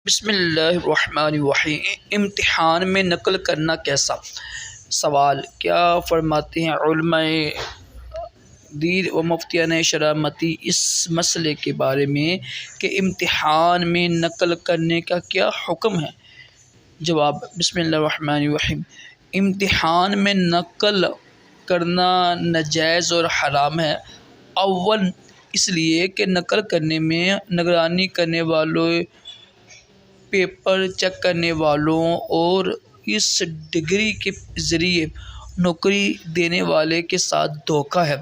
بسم اللہ الرحمن الرحیم۔ امتحان میں نقل کرنا کیسا؟ سوال، کیا فرماتے ہیں علماء دین و مفتیان شرعیہ اس مسئلے کے بارے میں کہ امتحان میں نقل کرنے کا کیا حکم ہے؟ جواب، بسم اللہ الرحمن الرحیم۔ امتحان میں نقل کرنا ناجائز اور حرام ہے۔ اول اس لیے کہ نقل کرنے میں نگرانی کرنے والوں، پیپر چیک کرنے والوں اور اس ڈگری کے ذریعے نوکری دینے والے کے ساتھ دھوکہ ہے،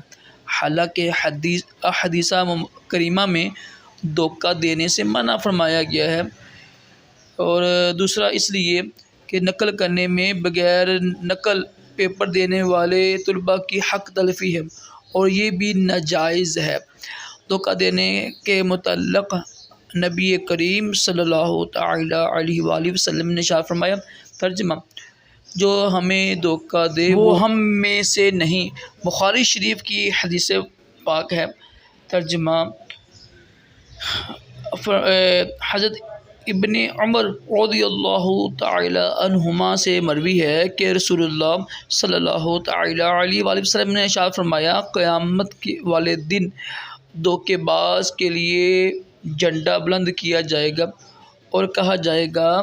حالانکہ حدیث کریمہ میں دھوکہ دینے سے منع فرمایا گیا ہے۔ اور دوسرا اس لیے کہ نقل کرنے میں بغیر نقل پیپر دینے والے طلباء کی حق تلفی ہے اور یہ بھی ناجائز ہے۔ دھوکہ دینے کے متعلق نبی کریم صلی اللہ تعالی علیہ وآلہ وسلم نے ارشاد فرمایا، ترجمہ، جو ہمیں دھوکہ دے وہ ہم میں سے نہیں۔ بخاری شریف کی حدیث پاک ہے۔ ترجمہ، حضرت ابن عمر رضی اللہ تعالی عنہما سے مروی ہے کہ رسول اللہ صلی اللہ تعالی علیہ وآلہ وسلم نے ارشاد فرمایا، قیامت والے دن دھوکے باز کے لیے جھنڈا بلند کیا جائے گا اور کہا جائے گا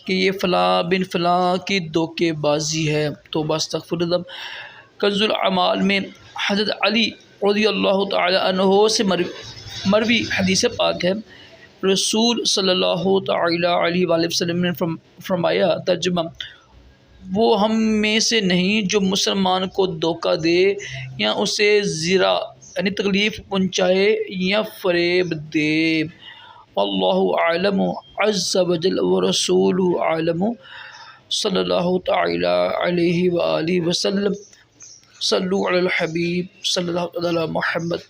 کہ یہ فلاں بن فلاں کی دھوکے بازی ہے۔ توبہ استغفر اللہ۔ کنز الاعمال میں حضرت علی رضی اللہ تعالی عنہ سے مروی حدیث پاک ہے، رسول صلی اللہ تعالی علیہ وآلہ وسلم نے فرمایا، ترجمہ، وہ ہم میں سے نہیں جو مسلمان کو دھوکہ دے یا اسے زیرا یعنی تکلیف پہنچائے یا فریب دے۔ واللہ اعلم عز وجل ورسولہ اعلم۔ صلی اللہ تعالی علیہ وآلہ وسلم۔ صلو علی الحبیب صلی اللہ علی محمد۔